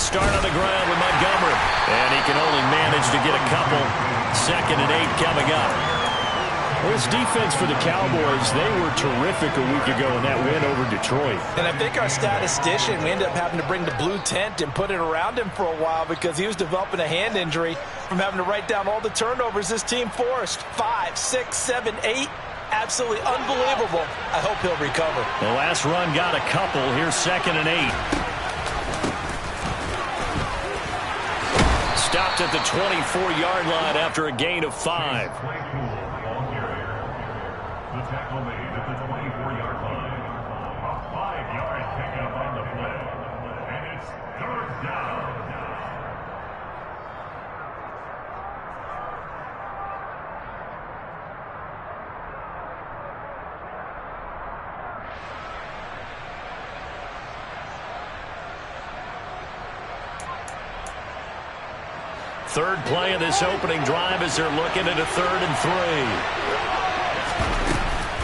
They'll start on the ground with Montgomery. And he can only manage to get a couple. 2nd and 8 coming up. Well, this defense for the Cowboys, they were terrific a week ago in that win over Detroit. And I think our statistician, we ended up having to bring the blue tent and put it around him for a while because he was developing a hand injury from having to write down all the turnovers this team forced. 5, 6, 7, 8. Absolutely unbelievable. I hope he'll recover. The last run got a couple. Here's 2nd and 8. Stopped at the 24-yard line after a gain of 5. The tackle made at the 24-yard line. A 5-yard pickup on the play. And it's 3rd down. Third play of this opening drive as they're looking at a 3rd and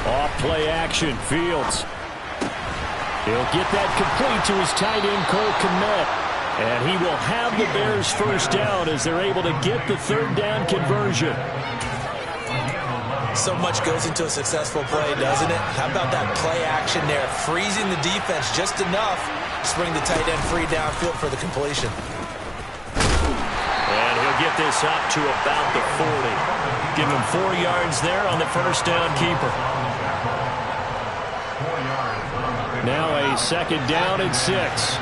3. Off play action, Fields. He'll get that complete to his tight end, Cole Kmet. And he will have the Bears first down as they're able to get the 3rd down conversion. So much goes into a successful play, doesn't it? How about that play action there? Freezing the defense just enough to bring the tight end free downfield for the completion. And he'll get this up to about the 40. Give him 4 yards there on the first down keeper. Now a 2nd down and 6.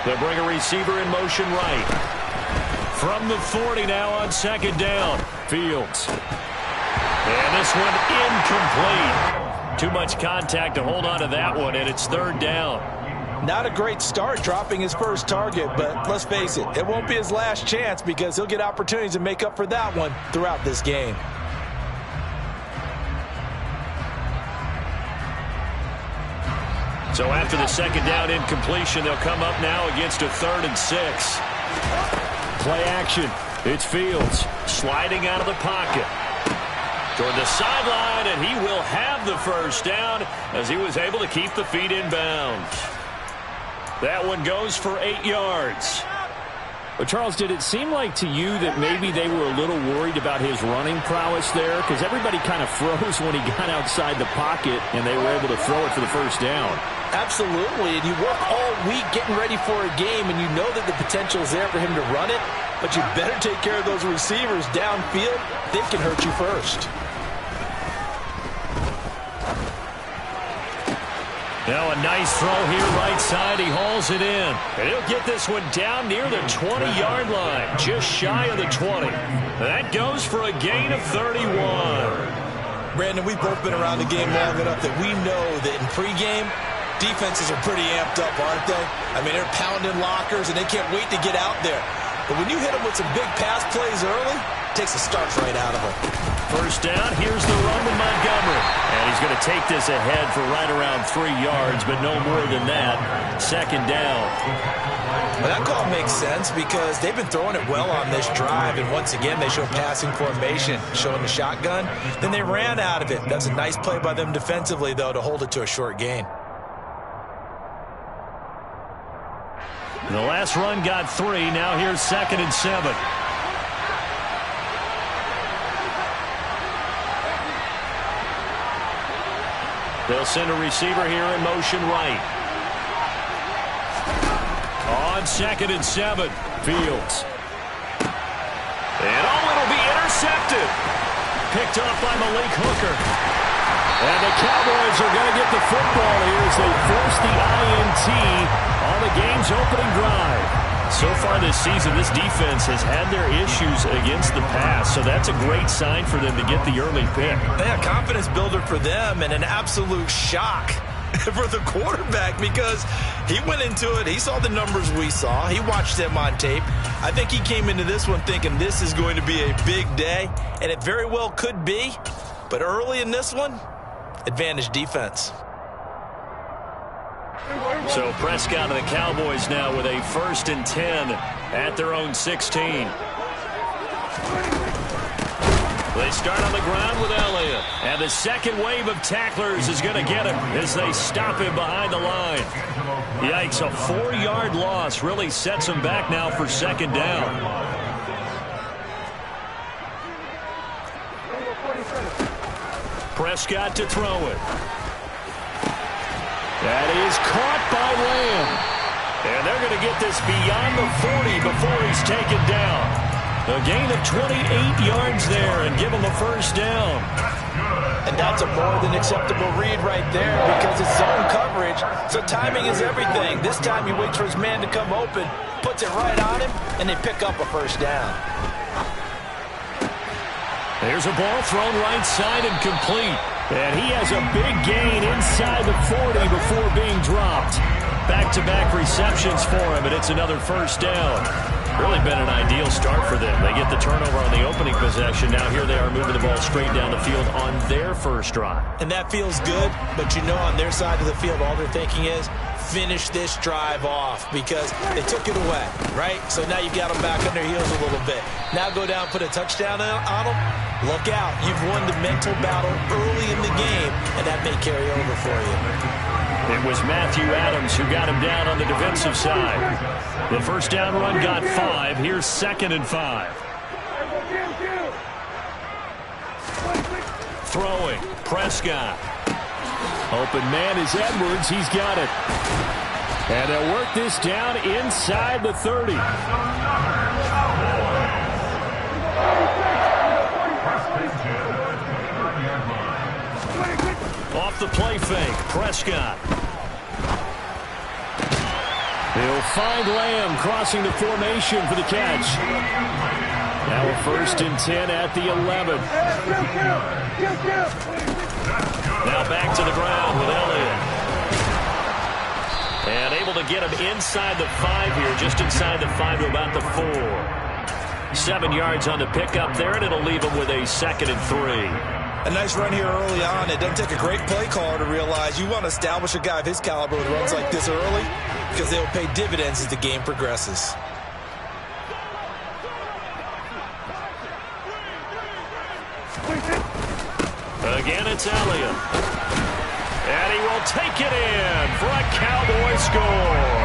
They'll bring a receiver in motion right. From the 40 now on 2nd down. Fields. And this one incomplete. Too much contact to hold on to that one, and it's 3rd down. Not a great start dropping his first target, but let's face it, it won't be his last chance because he'll get opportunities to make up for that one throughout this game. So after the 2nd down incompletion, they'll come up now against a 3rd and 6. Play action. It's Fields sliding out of the pocket toward the sideline, and he will have the first down as he was able to keep the feet in bounds. That one goes for 8 yards. But, Charles, did it seem like to you that maybe they were a little worried about his running prowess there? Because everybody kind of froze when he got outside the pocket, and they were able to throw it for the first down. Absolutely, and you work all week getting ready for a game, and you know that the potential is there for him to run it, but you better take care of those receivers downfield. They can hurt you first. Now a nice throw here right side. He hauls it in. And he'll get this one down near the 20-yard line, just shy of the 20. That goes for a gain of 31. Brandon, we've both been around the game long enough that we know that in pregame, defenses are pretty amped up, aren't they? I mean, they're pounding lockers, and they can't wait to get out there. But when you hit them with some big pass plays early, it takes the starch right out of them. First down, here's the run with Montgomery. And he's going to take this ahead for right around 3 yards, but no more than that. 2nd down. Well, that call makes sense because they've been throwing it well on this drive, and once again, they show passing formation, showing the shotgun. Then they ran out of it. That's a nice play by them defensively, though, to hold it to a short gain. The last run got 3. Now here's 2nd and 7. They'll send a receiver here in motion right. On 2nd and 7, Fields. And it'll be intercepted. Picked off by Malik Hooker. And the Cowboys are going to get the football here as they force the INT on the game's opening drive. So far this season, this defense has had their issues against the pass, so that's a great sign for them to get the early pick. Yeah, confidence builder for them and an absolute shock for the quarterback because he went into it. He saw the numbers we saw. He watched them on tape. I think he came into this one thinking this is going to be a big day, and it very well could be. But early in this one, advantage defense. So Prescott and the Cowboys now with a 1st and 10 at their own 16. They start on the ground with Elliott. And the second wave of tacklers is going to get him as they stop him behind the line. Yikes, a 4-yard loss really sets them back now for second down. Prescott to throw it. That is caught by Lamb. And they're going to get this beyond the 40 before he's taken down. A gain of 28 yards there and give him a first down. And that's a more than acceptable read right there because it's zone coverage, so timing is everything. This time he waits for his man to come open, puts it right on him, and they pick up a first down. There's a ball thrown right side and complete. And he has a big gain inside the 40 before being dropped. Back-to-back receptions for him, and it's another first down. Really been an ideal start for them. They get the turnover on the opening possession. Now here they are moving the ball straight down the field on their first drive. And that feels good, but you know on their side of the field all they're thinking is finish this drive off because they took it away, right? So now you've got them back on their heels a little bit. Now go down, put a touchdown on them. Look out. You've won the mental battle early in the game, and that may carry over for you. It was Matthew Adams who got him down on the defensive side. The first down run got 5. Here's 2nd and 5. Throwing. Prescott. Open man is Edwards. He's got it. And they'll work this down inside the 30. Off the play fake. Prescott. He'll find Lamb crossing the formation for the catch. Now a 1st and 10 at the 11. Now back to the ground with Elliott. And able to get him inside the 5 here, just inside the 5 to about the 4. 7 yards on the pickup there, and it'll leave him with a 2nd and 3. A nice run here early on. It doesn't take a great play caller to realize you want to establish a guy of his caliber with runs like this early because they will pay dividends as the game progresses. Again, it's Elliott. And he will take it in for a Cowboy score.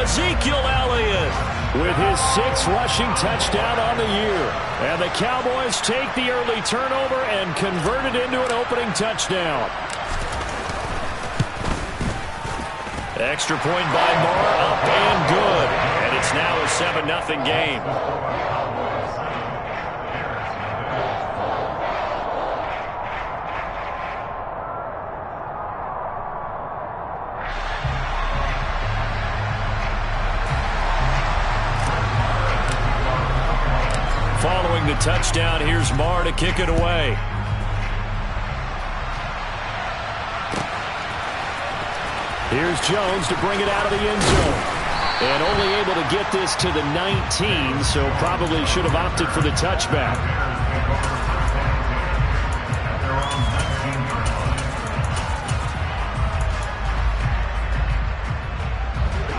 Ezekiel Elliott with his 6th rushing touchdown on the year. And the Cowboys take the early turnover and convert it into an opening touchdown. Extra point by Marr, up and good. And it's now a 7-0 game. Following the touchdown, here's Marr to kick it away. Here's Jones to bring it out of the end zone. And only able to get this to the 19, so probably should have opted for the touchback.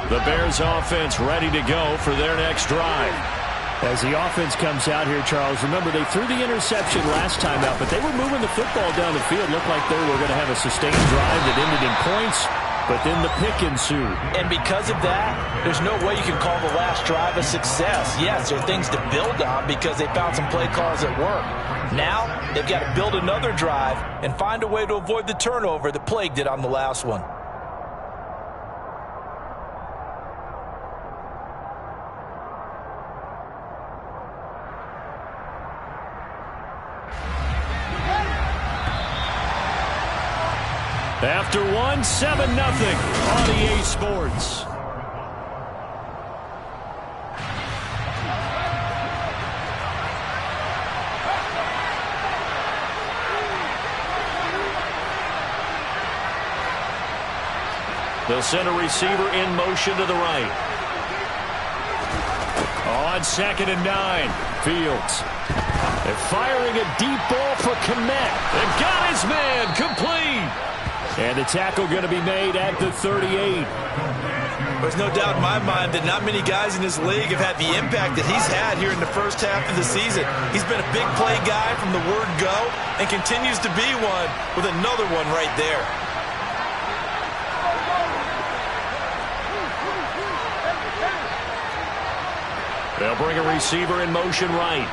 The Bears offense ready to go for their next drive. As the offense comes out here, Charles, remember they threw the interception last time out, but they were moving the football down the field. Looked like they were going to have a sustained drive that ended in points, but then the pick ensued. And because of that, there's no way you can call the last drive a success. Yes, there are things to build on because they found some play calls that work. Now, they've got to build another drive and find a way to avoid the turnover that plagued it on the last one. After one, 7-0 on EA Sports. They'll send a receiver in motion to the right. On 2nd and 9, Fields. They're firing a deep ball for Kmet. They've got his man complete. And the tackle going to be made at the 38. There's no doubt in my mind that not many guys in this league have had the impact that he's had here in the first half of the season. He's been a big play guy from the word go and continues to be one with another one right there. They'll bring a receiver in motion right.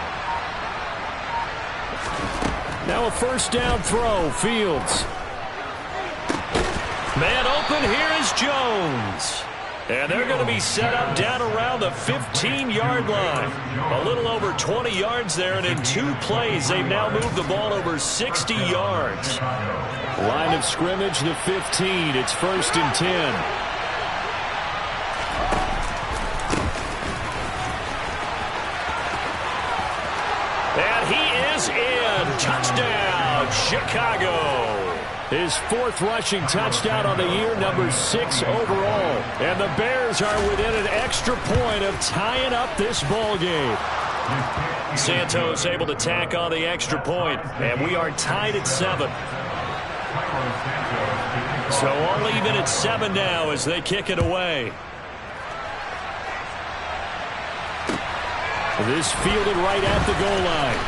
Now a first down throw. Fields. Man open, here is Jones. And they're going to be set up down around the 15-yard line. A little over 20 yards there, and in 2 plays, they've now moved the ball over 60 yards. Line of scrimmage, the 15. It's 1st and 10. And he is in. Touchdown, Chicago. His 4th rushing touchdown on the year, number 6 overall. And the Bears are within an extra point of tying up this ball game. Santos able to tack on the extra point, and we are tied at 7. So all even at 7 now as they kick it away. This fielded right at the goal line.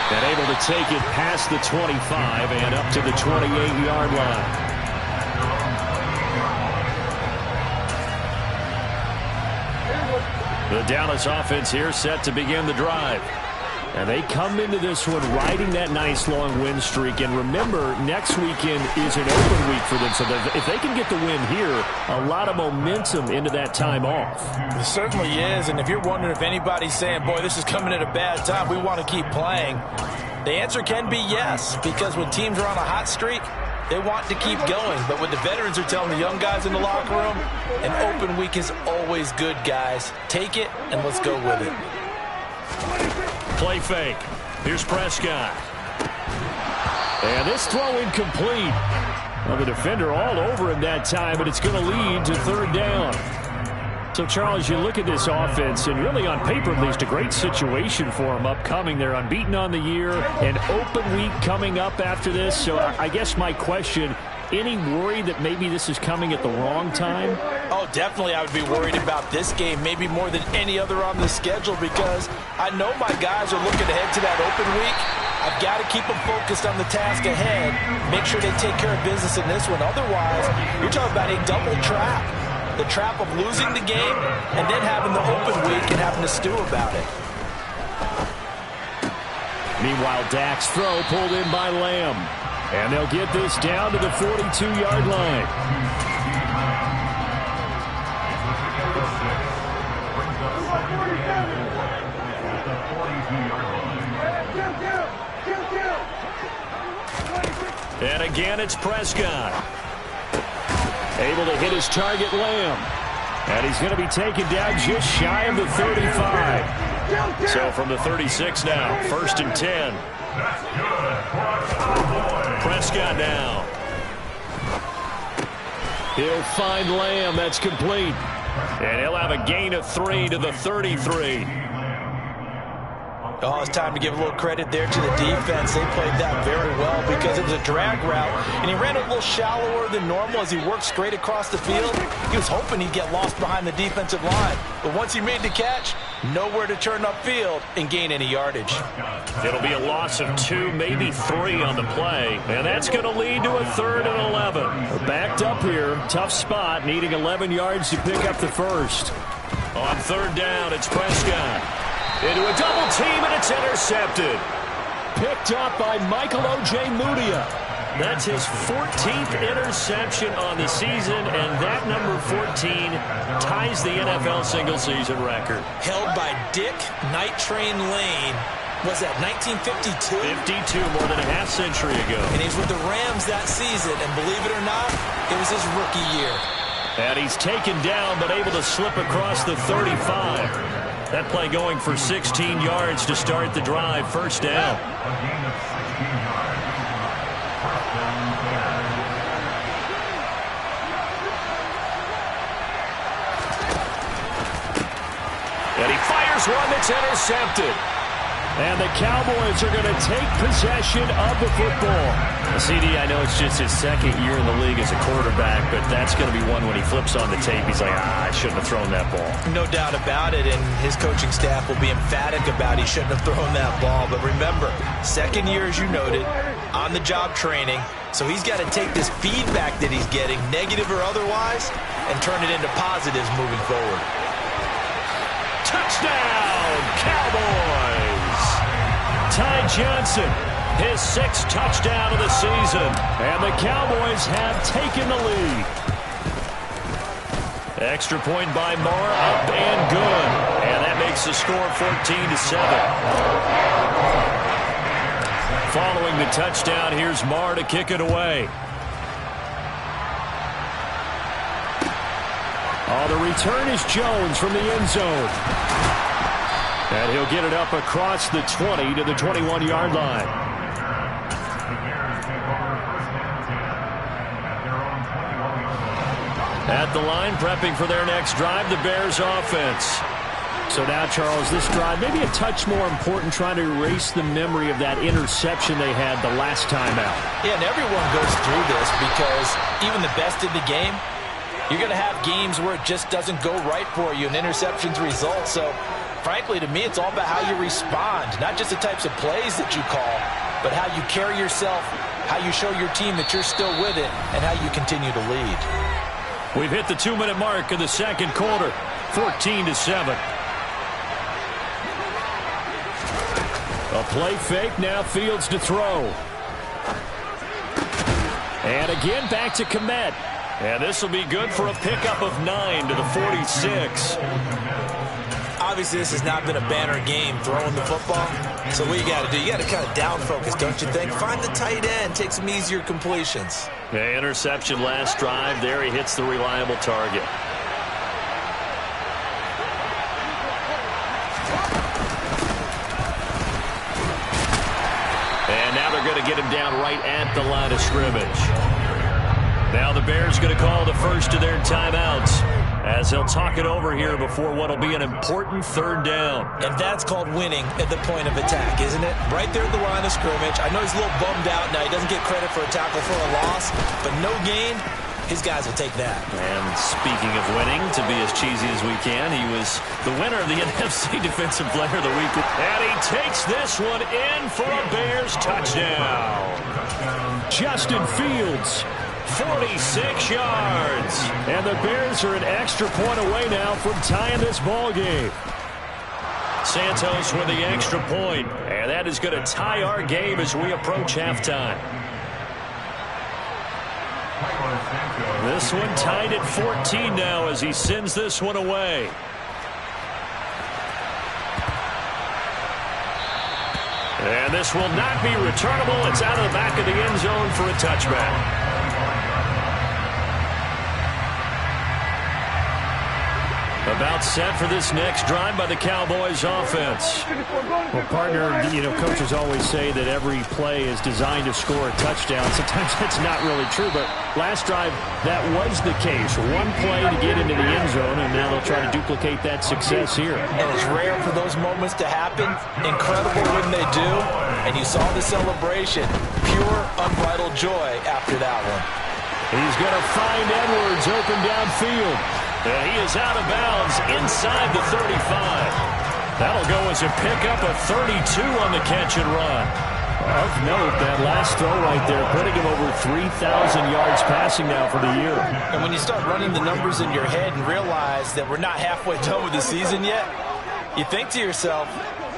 And able to take it past the 25 and up to the 28-yard line. The Dallas offense here set to begin the drive. And they come into this one riding that nice long win streak. And remember, next weekend is an open week for them. So if they can get the win here, a lot of momentum into that time off. It certainly is. And if you're wondering if anybody's saying, boy, this is coming at a bad time, we want to keep playing, the answer can be yes. Because when teams are on a hot streak, they want to keep going. But when the veterans are telling the young guys in the locker room, an open week is always good, guys. Take it and let's go with it. Play fake. Here's Prescott. And this throw incomplete. Well, the defender all over him that time, but it's going to lead to 3rd down. So, Charles, you look at this offense, and really on paper, at least, a great situation for them upcoming. They're unbeaten on the year, an open week coming up after this. So I guess my question, any worry that maybe this is coming at the wrong time? Oh, definitely I would be worried about this game, maybe more than any other on the schedule, because I know my guys are looking ahead to that open week. I've got to keep them focused on the task ahead, make sure they take care of business in this one. Otherwise, you're talking about a double trap. The trap of losing the game and then having the open week and having to stew about it. Meanwhile, Dak's throw pulled in by Lamb. And they'll get this down to the 42-yard line. And again, it's Prescott. Able to hit his target, Lamb. And he's going to be taken down just shy of the 35. So from the 36 now, 1st and 10. Prescott now. He'll find Lamb. That's complete. And he'll have a gain of 3 to the 33. Oh, it's time to give a little credit there to the defense. They played that very well because it was a drag route, and he ran a little shallower than normal as he worked straight across the field. He was hoping he'd get lost behind the defensive line, but once he made the catch, nowhere to turn upfield and gain any yardage. It'll be a loss of 2, maybe 3 on the play, and that's going to lead to a 3rd and 11. They're backed up here, tough spot, needing 11 yards to pick up the first. On 3rd down, it's Prescott. Into a double team, and it's intercepted. Picked up by Michael O.J. Mudia. That's his 14th interception on the season, and that number 14 ties the NFL single-season record. Held by Dick Night Train Lane. Was that 1952? 52, more than a half century ago. And he's with the Rams that season, and believe it or not, it was his rookie year. And he's taken down, but able to slip across the 35. That play going for 16 yards to start the drive. 1st down. And he fires one that's intercepted. And the Cowboys are going to take possession of the football. CD, I know it's just his 2nd year in the league as a quarterback, but that's going to be one when he flips on the tape. He's like, I shouldn't have thrown that ball. No doubt about it, and his coaching staff will be emphatic about he shouldn't have thrown that ball. But remember, 2nd year, as you noted, on-the-job training, so he's got to take this feedback that he's getting, negative or otherwise, and turn it into positives moving forward. Touchdown, Cowboys! Ty Johnson, his 6th touchdown of the season. And the Cowboys have taken the lead. Extra point by Moore, up and good. And that makes the score 14-7. Following the touchdown, here's Marr to kick it away. Oh, the return is Jones from the end zone. And he'll get it up across the 20 to the 21-yard line. At the line, prepping for their next drive, the Bears offense. So now, Charles, this drive maybe a touch more important, trying to erase the memory of that interception they had the last time out. Yeah, and everyone goes through this because even the best in the game, you're going to have games where it just doesn't go right for you and interceptions result. So, frankly, to me, it's all about how you respond, not just the types of plays that you call, but how you carry yourself, how you show your team that you're still with it, and how you continue to lead. We've hit the 2-minute mark of the second quarter, 14-7. A play fake, now Fields to throw. And again, back to Kmet. And this will be good for a pickup of 9 to the 46. Obviously, this has not been a banner game throwing the football. So what you got to do, you got to kind of down focus, don't you think? Find the tight end, take some easier completions. The interception last drive. There he hits the reliable target. And now they're going to get him down right at the line of scrimmage. Now the Bears going to call the first of their timeouts as they'll talk it over here before what will be an important third down. And that's called winning at the point of attack, isn't it? Right there at the line of scrimmage. I know he's a little bummed out now. He doesn't get credit for a tackle for a loss, but no gain, his guys will take that. And speaking of winning, to be as cheesy as we can, he was the winner of the NFC Defensive Player of the Week. And he takes this one in for a Bears touchdown. Justin Fields, 46 yards. And the Bears are an extra point away now from tying this ball game. Santos with the extra point. And that is going to tie our game as we approach halftime. This one tied at 14 now as he sends this one away. And this will not be returnable. It's out of the back of the end zone for a touchback. About set for this next drive by the Cowboys offense. Well, partner, coaches always say that every play is designed to score a touchdown. Sometimes that's not really true, but last drive, that was the case. One play to get into the end zone, and now they'll try to duplicate that success here. And it's rare for those moments to happen. Incredible when they do. And you saw the celebration. Pure, unbridled joy after that one. He's going to find Edwards open downfield. And he is out of bounds inside the 35. That'll go as a pickup of 32 on the catch and run. Of note, that last throw right there, putting him over 3,000 yards passing now for the year. And when you start running the numbers in your head and realize that we're not halfway done with the season yet, you think to yourself,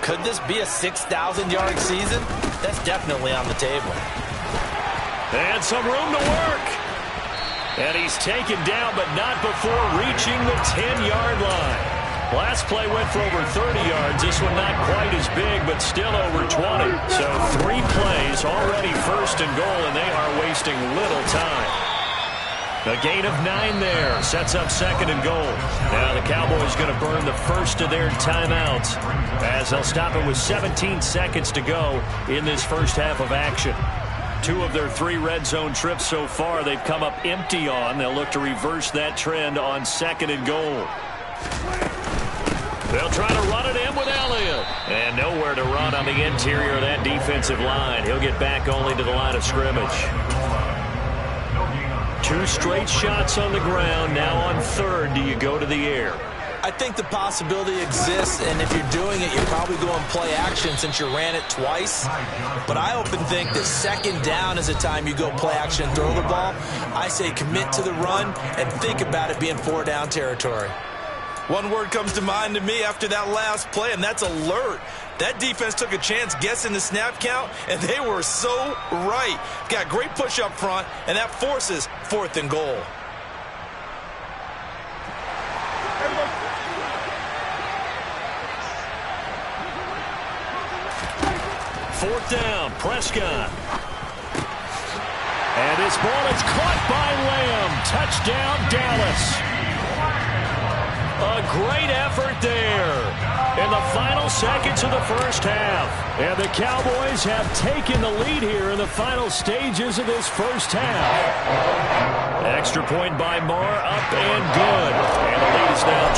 could this be a 6,000-yard season? That's definitely on the table. And some room to work. And he's taken down, but not before reaching the 10-yard line. Last play went for over 30 yards. This one not quite as big, but still over 20. So 3 plays, already first and goal, and they are wasting little time. A gain of 9 there. Sets up second and goal. Now the Cowboys going to burn the first of their timeouts as they'll stop it with 17 seconds to go in this first half of action. 2 of their 3 red zone trips so far they've come up empty on. They'll look to reverse that trend on second and goal. They'll try to run it in with Elliott. And nowhere to run on the interior of that defensive line. He'll get back only to the line of scrimmage. 2 straight shots on the ground. Now on third, do you go to the air? I think the possibility exists, and if you're doing it, you're probably going play action since you ran it twice. But I often think that second down is a time you go play action and throw the ball. I say commit to the run and think about it being 4 down territory. One word comes to mind to me after that last play, and that's alert. That defense took a chance guessing the snap count, and they were so right. Got great push up front, and that forces 4th and goal. Fourth down, Prescott. And this ball is caught by Lamb. Touchdown, Dallas. A great effort there in the final seconds of the first half. And the Cowboys have taken the lead here in the final stages of this first half. Extra point by Marr, up and good. And the lead is now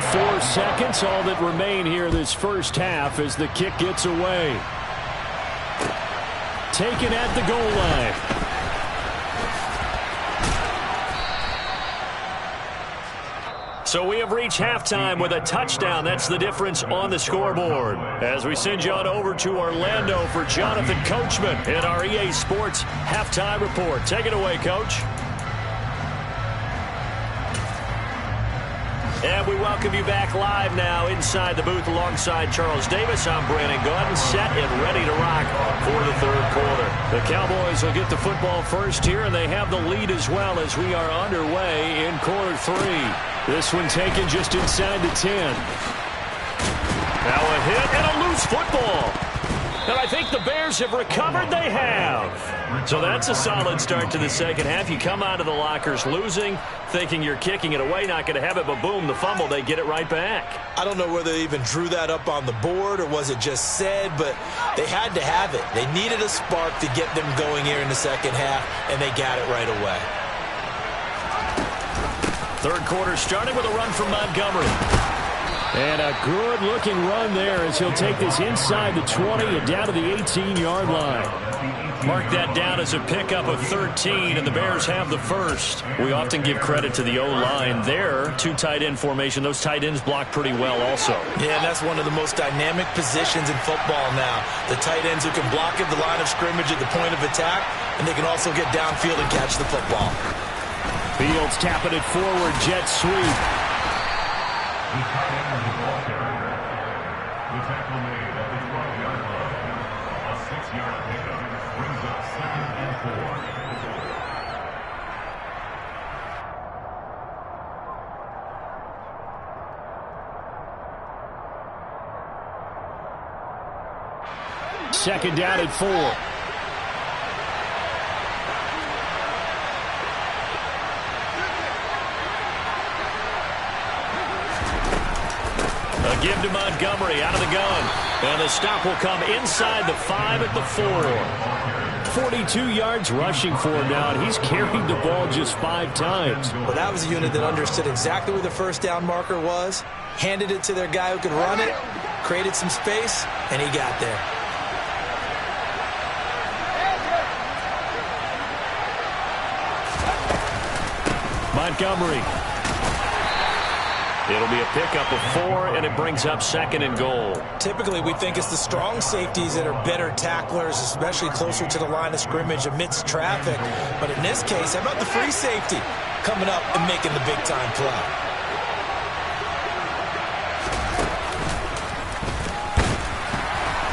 21-14. 4 seconds, all that remain here this first half as the kick gets away. Taken at the goal line. So we have reached halftime with a touchdown. That's the difference on the scoreboard. As we send you on over to Orlando for Jonathan Coachman in our EA Sports Halftime Report. Take it away, Coach. And we welcome you back live now inside the booth alongside Charles Davis. I'm Brandon Gordon, set and ready to rock for the third quarter. The Cowboys will get the football first here, and they have the lead as well as we are underway in quarter 3. This one taken just inside the 10. Now a hit and a loose football. And I think the Bears have recovered. They have. So that's a solid start to the second half. You come out of the lockers losing, thinking you're kicking it away, not going to have it, but boom, the fumble, they get it right back. I don't know whether they even drew that up on the board or was it just said, but they had to have it. They needed a spark to get them going here in the second half, and they got it right away. Third quarter starting with a run from Montgomery. And a good-looking run there as he'll take this inside the 20 and down to the 18-yard line. Mark that down as a pickup of 13, and the Bears have the first. We often give credit to the O-line there. 2 tight end formation. Those tight ends block pretty well also. Yeah, and that's one of the most dynamic positions in football now. The tight ends who can block at the line of scrimmage at the point of attack, and they can also get downfield and catch the football. Fields tapping it forward, jet sweep. The tight end of the ball carrier. The tackle made at the 12-yard line. A 6-yard pickup brings up 2nd and 4. Second down at 4. A give to Montgomery out of the gun. And the stop will come inside the 5 at the 4. 42 yards rushing for him now, and he's carried the ball just 5 times. Well, that was a unit that understood exactly where the first down marker was, handed it to their guy who could run it, created some space, and he got there. Montgomery. It'll be a pickup of 4, and it brings up 2nd and goal. Typically, we think it's the strong safeties that are better tacklers, especially closer to the line of scrimmage amidst traffic. But in this case, how about the free safety coming up and making the big-time play?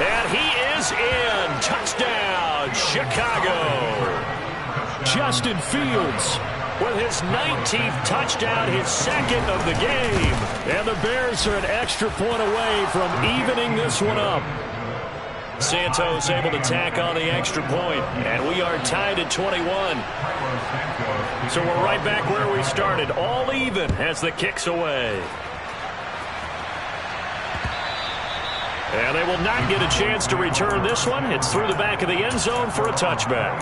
And he is in. Touchdown, Chicago. Justin Fields with his 19th touchdown, his 2nd of the game. And the Bears are an extra point away from evening this one up. Santos able to tack on the extra point, and we are tied at 21. So we're right back where we started, all even as the kick's away. And they will not get a chance to return this one. It's through the back of the end zone for a touchback.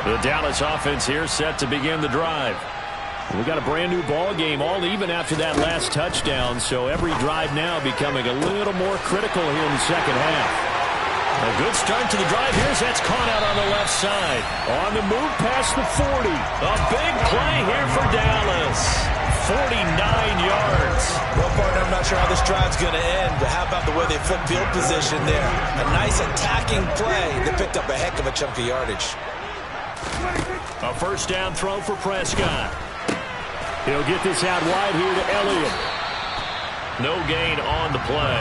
The Dallas offense here set to begin the drive. We got a brand new ball game, all even after that last touchdown, so every drive now becoming a little more critical here in the second half. As Good start to the drive. That's caught out on the left side. On the move past the 40. A big play here for Dallas. 49 yards. Well, partner, I'm not sure how this drive's going to end, but how about the way they flip field position there? A nice attacking play that picked up a heck of a chunk of yardage. A first down throw for Prescott. He'll get this out wide here to Elliott. No gain on the play,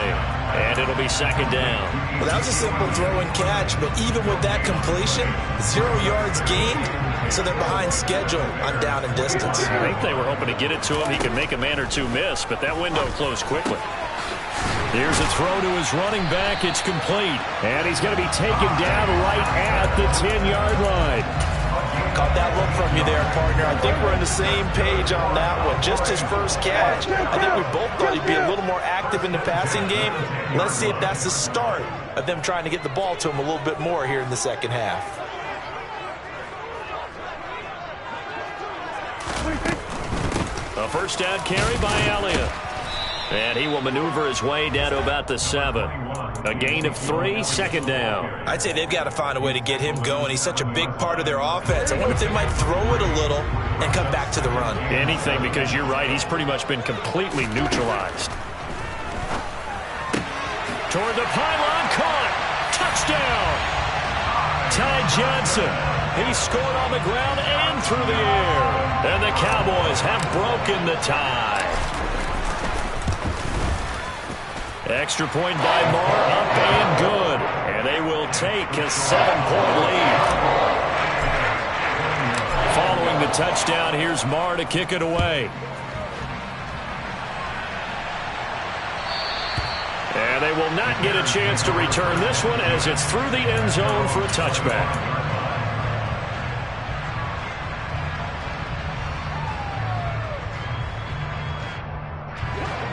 and it'll be second down. Well, that was a simple throw and catch, but even with that completion, 0 yards gained, so they're behind schedule on down and distance. I think they were hoping to get it to him. He could make a man or two miss, but that window closed quickly. Here's a throw to his running back. It's complete, and he's going to be taken down right at the 10-yard line. Caught that look from you there, partner. I think we're on the same page on that one. Just his first catch. I think we both thought he'd be a little more active in the passing game. Let's see if that's the start of them trying to get the ball to him a little bit more here in the second half. A first down carry by Elliott. And he will maneuver his way down to about the 7. A gain of 3, second down. I'd say they've got to find a way to get him going. He's such a big part of their offense. I wonder if they might throw it a little and come back to the run. Anything, because you're right. He's pretty much been completely neutralized. Toward the pylon, caught. Touchdown. Ty Johnson. He scored on the ground and through the air. And the Cowboys have broken the tie. Extra point by Marr, up and good. And they will take a 7-point lead. Following the touchdown, here's Marr to kick it away. And they will not get a chance to return this one as it's through the end zone for a touchback.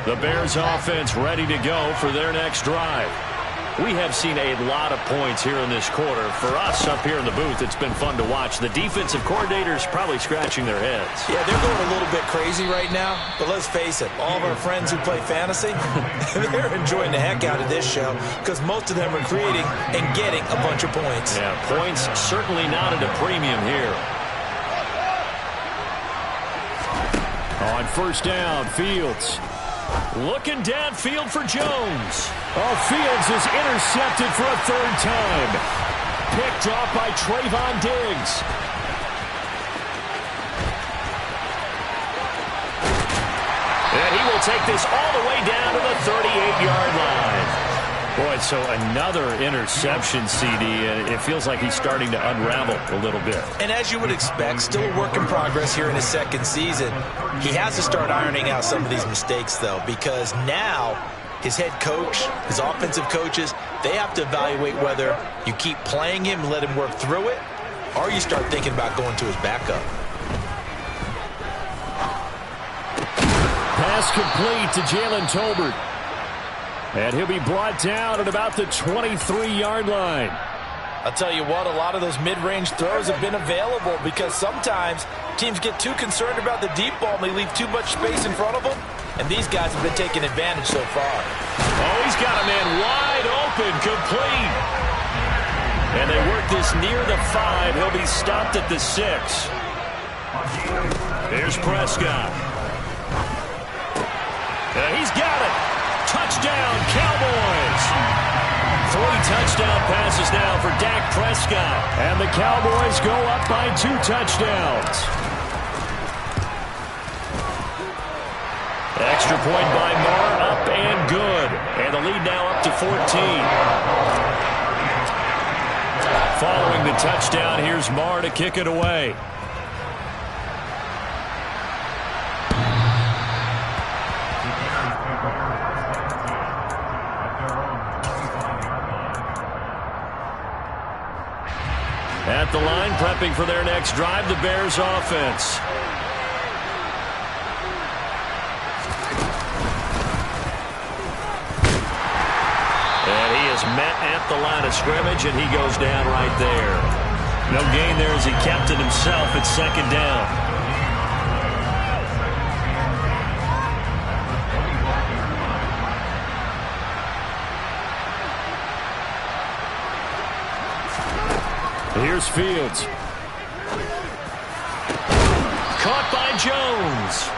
The Bears offense ready to go for their next drive. We have seen a lot of points here in this quarter. For us up here in the booth, it's been fun to watch. The defensive coordinators probably scratching their heads. Yeah, they're going a little bit crazy right now. But let's face it, all of our friends who play fantasy, they're enjoying the heck out of this show because most of them are creating and getting a bunch of points. Yeah, points certainly not at a premium here. On first down, Fields. Looking downfield for Jones. Oh, Fields is intercepted for a third time. Picked off by Trayvon Diggs. And he will take this all the way down to the 38-yard line. Boy, so another interception, CD, and it feels like he's starting to unravel a little bit. And as you would expect, still a work in progress here in his second season. He has to start ironing out some of these mistakes, though, because now his head coach, his offensive coaches, they have to evaluate whether you keep playing him and let him work through it, or you start thinking about going to his backup. Pass complete to Jalen Tolbert. And he'll be brought down at about the 23-yard line. I'll tell you what, a lot of those mid-range throws have been available because sometimes teams get too concerned about the deep ball and they leave too much space in front of them. And these guys have been taking advantage so far. Oh, he's got a man wide open, complete. And they work this near the 5. He'll be stopped at the 6. Here's Prescott. And he's got it. Touchdown, Cowboys. 3 touchdown passes now for Dak Prescott. And the Cowboys go up by 2 touchdowns. Extra point by Marr, up and good. And the lead now up to 14. Following the touchdown, here's Marr to kick it away. At the line, prepping for their next drive, the Bears offense. And he is met at the line of scrimmage, and he goes down right there. No gain there as he kept it himself at second down. Here's Fields. Caught by Jones.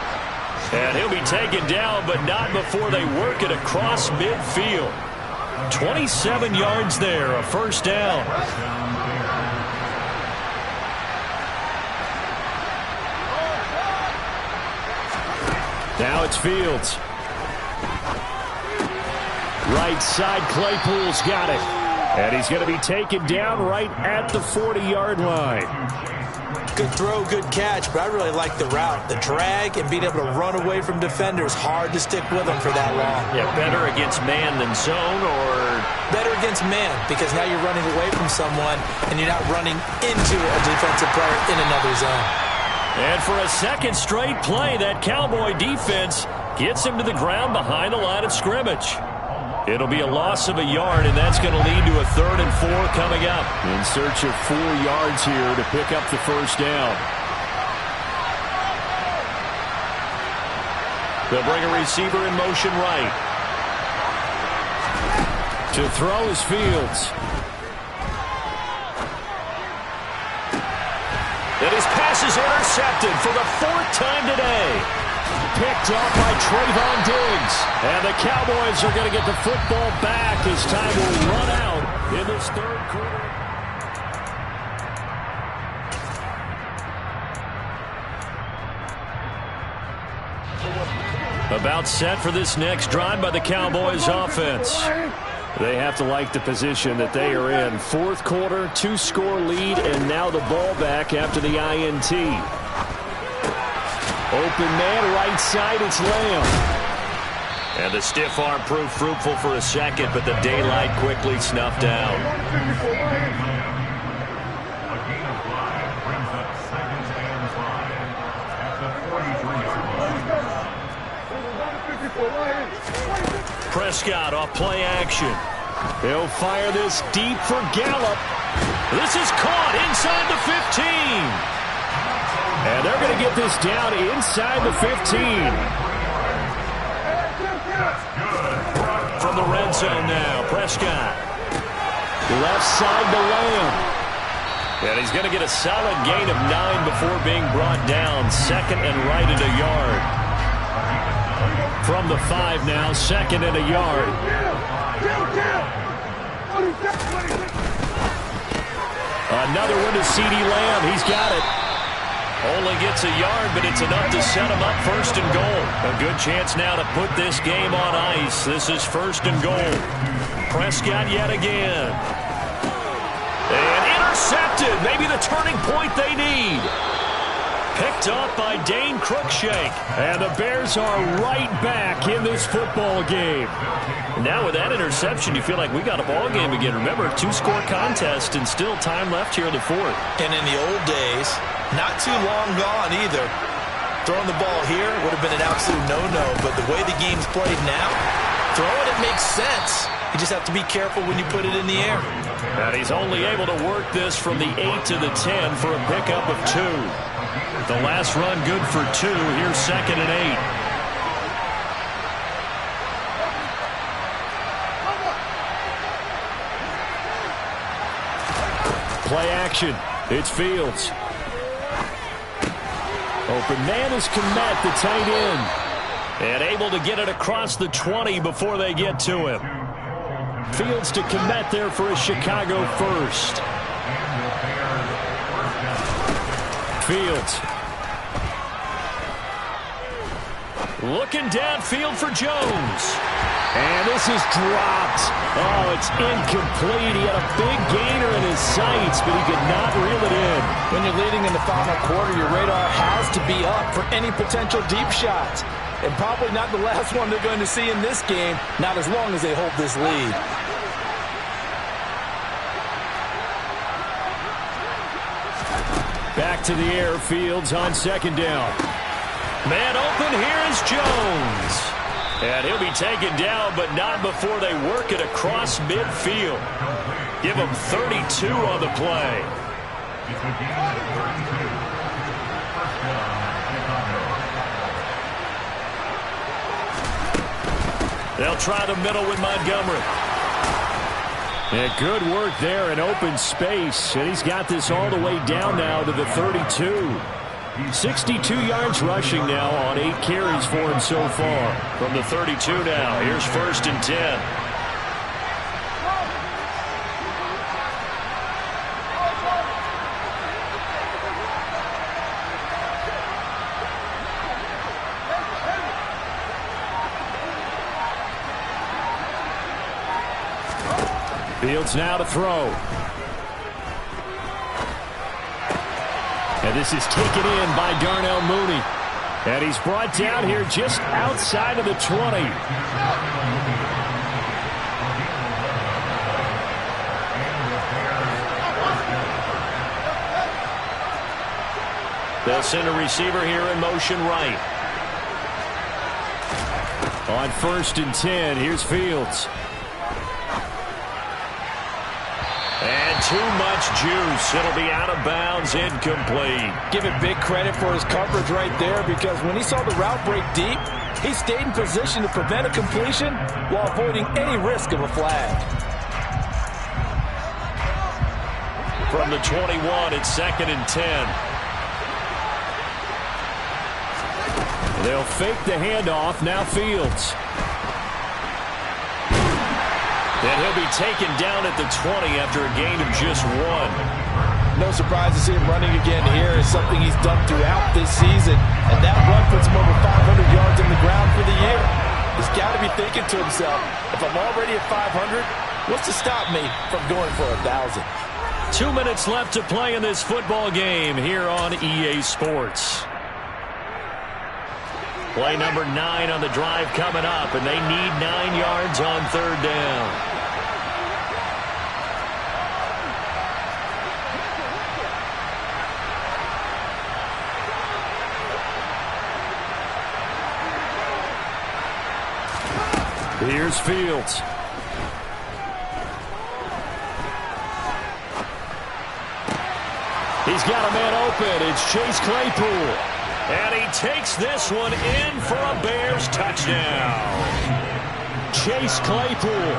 And he'll be taken down, but not before they work it across midfield. 27 yards there, a first down. Now it's Fields. Right side, Claypool's got it. And he's going to be taken down right at the 40-yard line. Good throw, good catch, but I really like the route. The drag and being able to run away from defenders, hard to stick with them for that long. Yeah, better against man than zone, or better against man, because now you're running away from someone and you're not running into a defensive player in another zone. And for a second straight play, that Cowboy defense gets him to the ground behind the line of scrimmage. It'll be a loss of a yard, and that's going to lead to a 3rd and 4 coming up. In search of 4 yards here to pick up the first down. They'll bring a receiver in motion right. To throw is Fields. And his pass is intercepted for the 4th time today. Picked off by Trayvon Diggs. And the Cowboys are going to get the football back as time will run out in this 3rd quarter. About set for this next drive by the Cowboys offense. They have to like the position that they are in. 4th quarter, 2-score lead, and now the ball back after the INT. Open man, right side, it's Lamb. And the stiff arm proved fruitful for a second, but the daylight quickly snuffed out. A gain of 5 brings up 2nd and 5 at the 43-yard line. Prescott off play action. They'll fire this deep for Gallup. This is caught inside the 15. And they're going to get this down inside the 15. From the red zone now, Prescott. Left side to Lamb. And he's going to get a solid gain of 9 before being brought down. 2nd and right at a yard. From the 5 now, 2nd and a yard. Another one to CeeDee Lamb. He's got it. Only gets a yard, but it's enough to set him up 1st and goal. A good chance now to put this game on ice. This is 1st and goal. Prescott yet again. And intercepted. Maybe the turning point they need. Picked up by Dane Cruikshank. And the Bears are right back in this football game. Now with that interception, you feel like we got a ball game again. Remember, 2-score contest and still time left here in the 4th. And in the old days, not too long gone either. Throwing the ball here would have been an absolute no-no, but the way the game's played now, throwing it makes sense. You just have to be careful when you put it in the air. And he's only able to work this from the 8 to the 10 for a pickup of 2. The last run good for 2. Here's 2nd and 8. Play action. It's Fields. Open man is Kmet, the tight end. And able to get it across the 20 before they get to him. Fields to Kmet there for a Chicago first. Fields. Looking downfield for Jones. And this is dropped. Oh, it's incomplete. He had a big gainer in his sights, but he could not reel it in. When you're leading in the final quarter, your radar has to be up for any potential deep shots. And probably not the last one they're going to see in this game, not as long as they hold this lead. Back to the air, Fields on 2nd down. Man open, here is Jones. And he'll be taken down, but not before they work it across midfield. Give him 32 on the play. It's a gain of 32. First down, Chicago. They'll try the middle with Montgomery. And good work there in open space. And he's got this all the way down now to the 32. 62 yards rushing now on 8 carries for him so far. From the 32 now, here's 1st and 10. Fields now to throw. And this is taken in by Darnell Mooney. And he's brought down here just outside of the 20. They'll send a receiver here in motion right. On 1st and 10, here's Fields. And too much juice. It'll be out of bounds, incomplete. Give him big credit for his coverage right there, because when he saw the route break deep, he stayed in position to prevent a completion while avoiding any risk of a flag. From the 21, it's 2nd and 10. They'll fake the handoff. Now Fields. And he'll be taken down at the 20 after a gain of just 1. No surprise to see him running again here. It's something he's done throughout this season. And that run puts him over 500 yards on the ground for the year. He's got to be thinking to himself, if I'm already at 500, what's to stop me from going for 1,000? 2 minutes left to play in this football game here on EA Sports. Play number 9 on the drive coming up, and they need 9 yards on 3rd down. Here's Fields. He's got a man open. It's Chase Claypool. And he takes this one in for a Bears touchdown. Chase Claypool.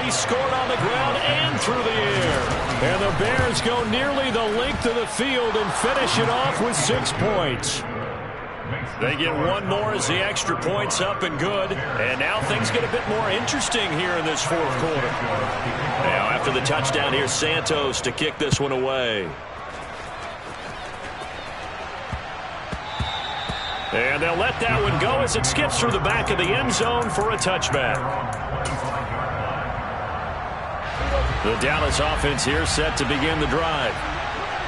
He scored on the ground and through the air. And the Bears go nearly the length of the field and finish it off with 6 points. They get one more as the extra point's up and good. And now things get a bit more interesting here in this 4th quarter. Now after the touchdown, here's Santos to kick this one away. And they'll let that one go as it skips through the back of the end zone for a touchback. The Dallas offense here set to begin the drive.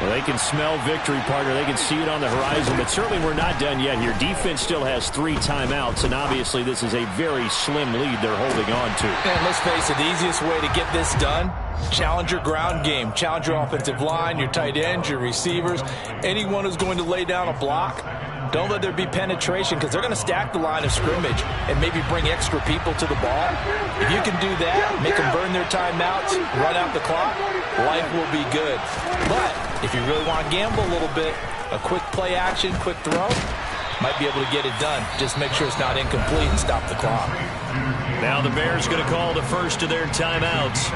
Well, they can smell victory, partner. They can see it on the horizon, but certainly we're not done yet here. Defense still has 3 timeouts, and obviously this is a very slim lead they're holding on to. And let's face it, the easiest way to get this done, challenge your ground game. Challenge your offensive line, your tight ends, your receivers, anyone who's going to lay down a block. Don't let there be penetration, because they're going to stack the line of scrimmage and maybe bring extra people to the ball. If you can do that, make them burn their timeouts, run out the clock, life will be good. But if you really want to gamble a little bit, a quick play action, quick throw, might be able to get it done. Just make sure it's not incomplete and stop the clock. Now the Bears going to call the first of their timeouts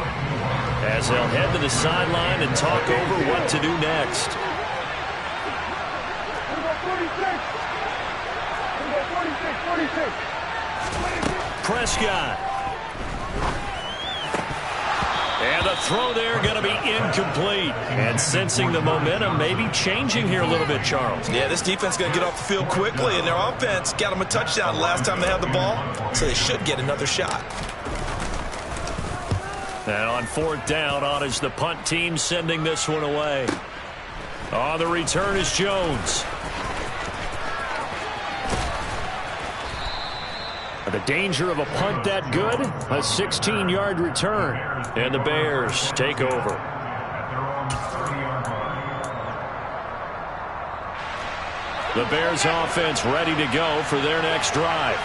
as they'll head to the sideline and talk over what to do next. Prescott. And the throw there going to be incomplete. And sensing the momentum maybe changing here a little bit, Charles. Yeah, this defense is going to get off the field quickly, and their offense got them a touchdown last time they had the ball, so they should get another shot. And on 4th down, on is the punt team sending this one away. On the return is Jones. The danger of a punt that good, a 16-yard return. And the Bears take over. The Bears offense ready to go for their next drive.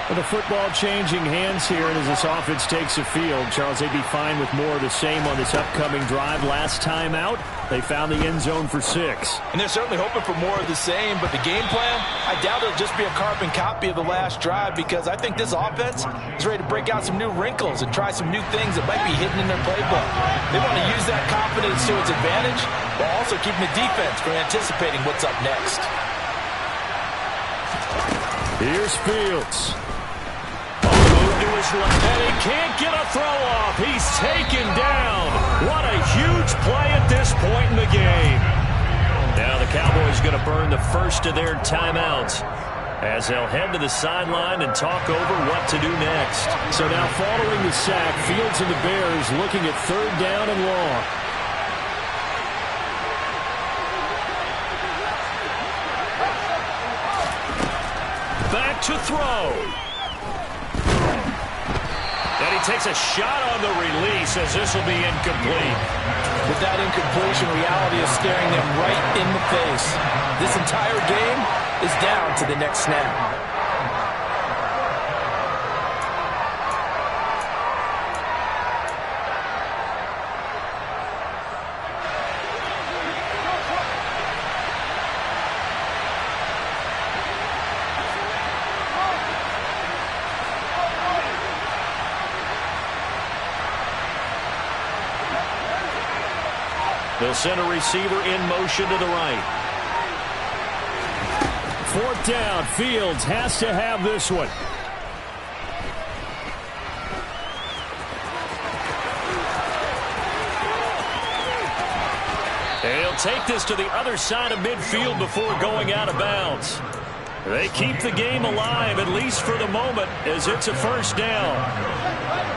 With the football changing hands here, and as this offense takes the field, Charles, they'd be fine with more of the same on this upcoming drive. Last time out, they found the end zone for 6. And they're certainly hoping for more of the same, but the game plan, I doubt it'll just be a carbon copy of the last drive, because I think this offense is ready to break out some new wrinkles and try some new things that might be hidden in their playbook. They want to use that confidence to its advantage, while also keeping the defense from anticipating what's up next. Here's Fields. To his left, and he can't get a throw off. He's taken down. What a huge play at this point in the game. Now the Cowboys going to burn the first of their timeouts as they'll head to the sideline and talk over what to do next. So now following the sack, Fields and the Bears looking at 3rd down and long. Back to throw. And he takes a shot on the release as this will be incomplete. With that incompletion, reality is staring them right in the face. This entire game is down to the next snap. They'll send a receiver in motion to the right. 4th down. Fields has to have this one. And he'll take this to the other side of midfield before going out of bounds. They keep the game alive, at least for the moment, as it's a 1st down.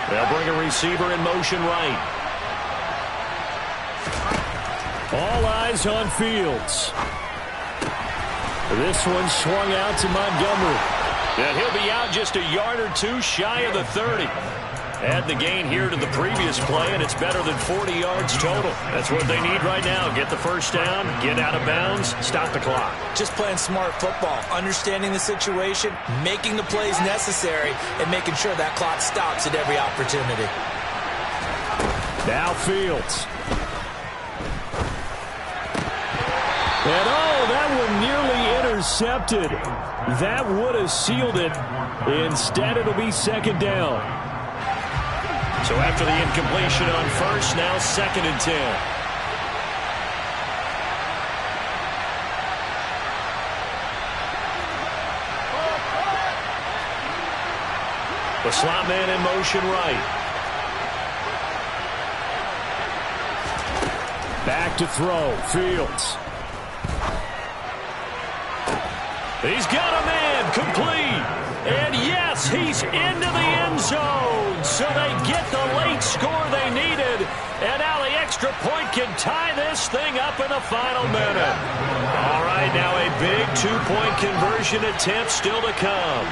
They'll bring a receiver in motion right. All eyes on Fields. This one swung out to Montgomery. And he'll be out just a yard or two shy of the 30. Add the gain here to the previous play, and it's better than 40 yards total. That's what they need right now. Get the 1st down, get out of bounds, stop the clock. Just playing smart football, understanding the situation, making the plays necessary, and making sure that clock stops at every opportunity. Now Fields. And that one nearly intercepted. That would have sealed it. Instead, it'll be 2nd down. So after the incompletion on 1st, now 2nd and 10. The slot man in motion right. Back to throw. Fields. He's got a man complete. And yes, he's into the end zone. So they get the late score they needed. And now the extra point can tie this thing up in the final minute. All right, now a big 2-point conversion attempt still to come.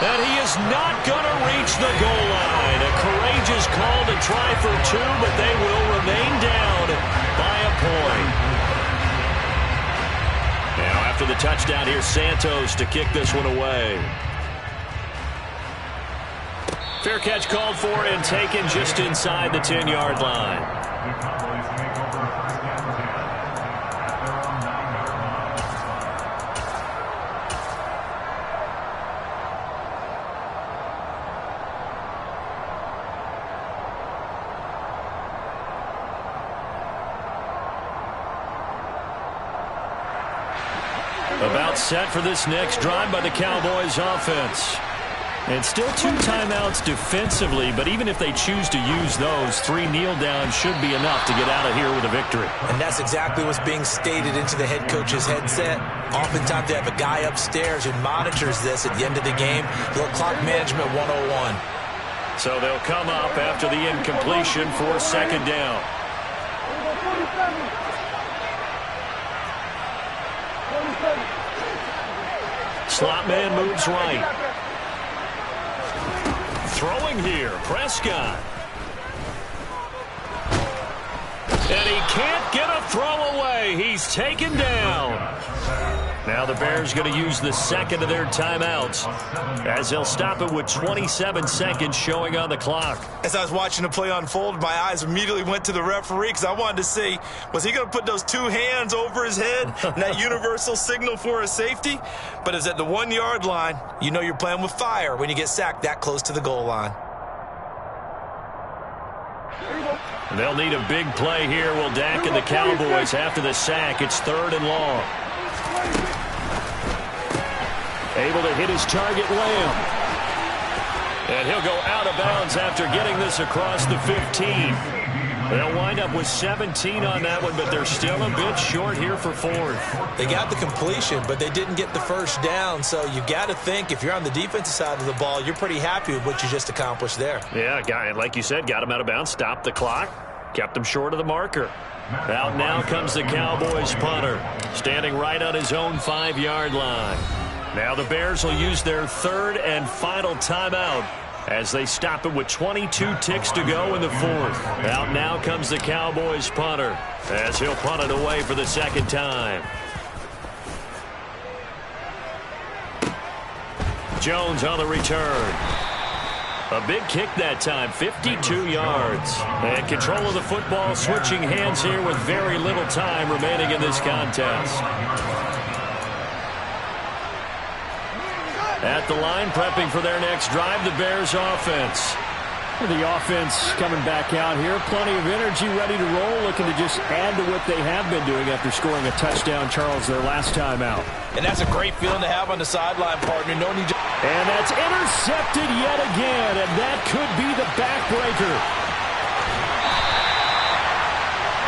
And he is not going to reach the goal line. A courageous call to try for 2, but they will remain down by a point. Now after the touchdown, here's Santos to kick this one away. Fair catch called for and taken just inside the 10-yard line. The Cowboys take over 1st and 10 at their own 9-yard line. About set for this next drive by the Cowboys offense. And still 2 timeouts defensively, but even if they choose to use those, 3 kneel downs should be enough to get out of here with a victory. And that's exactly what's being stated into the head coach's headset. Oftentimes they have a guy upstairs who monitors this at the end of the game. Little clock management 101. So they'll come up after the incompletion for 2nd down. slot man moves right. Throwing here, Prescott. And he can't get a throw away. He's taken down. Now the Bears going to use the second of their timeouts as they'll stop it with 27 seconds showing on the clock. As I was watching the play unfold, my eyes immediately went to the referee because I wanted to see, was he going to put those two hands over his head and that universal signal for a safety? But it's at the 1 yard line. You know you're playing with fire when you get sacked that close to the goal line. They'll need a big play here. Will Dak and the Cowboys after the sack. It's 3rd and long. Able to hit his target, Lamb. And he'll go out of bounds after getting this across the 15. They'll wind up with 17 on that one, but they're still a bit short here for 4th. They got the completion, but they didn't get the first down. So you got to think if you're on the defensive side of the ball, you're pretty happy with what you just accomplished there. Yeah, guy, like you said, got him out of bounds, stopped the clock, kept him short of the marker. Out now comes the Cowboys punter, standing right on his own 5-yard line. Now the Bears will use their 3rd and final timeout as they stop it with 22 ticks to go in the 4th. Out now comes the Cowboys punter as he'll punt it away for the 2nd time. Jones on the return. A big kick that time, 52 yards. And control of the football switching hands here with very little time remaining in this contest. At the line, prepping for their next drive, the Bears offense. The offense coming back out here. Plenty of energy, ready to roll, looking to just add to what they have been doing after scoring a touchdown, Charles, their last time out. And that's a great feeling to have on the sideline, partner. No need to... And that's intercepted yet again, and that could be the backbreaker.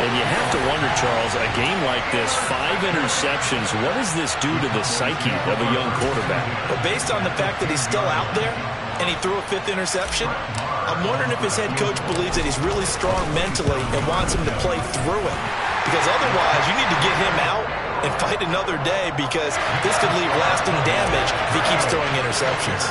And you have to wonder, Charles, a game like this, 5 interceptions, what does this do to the psyche of a young quarterback? But based on the fact that he's still out there and he threw a 5th interception, I'm wondering if his head coach believes that he's really strong mentally and wants him to play through it. Because otherwise, you need to get him out and fight another day because this could leave lasting damage if he keeps throwing interceptions.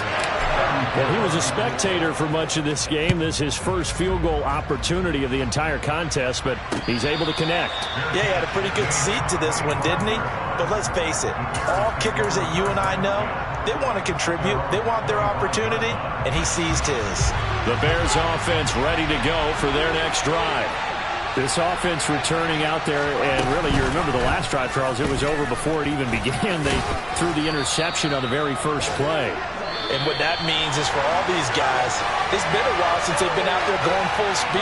Well, he was a spectator for much of this game. This is his first field goal opportunity of the entire contest, but he's able to connect. Yeah, he had a pretty good seat to this one, didn't he? But let's face it, all kickers that you and I know, they want to contribute. They want their opportunity, and he seized his. The Bears offense ready to go for their next drive. This offense returning out there, and really, you remember the last drive, Charles, it was over before it even began. They threw the interception on the very first play. And what that means is for all these guys, it's been a while since they've been out there going full speed.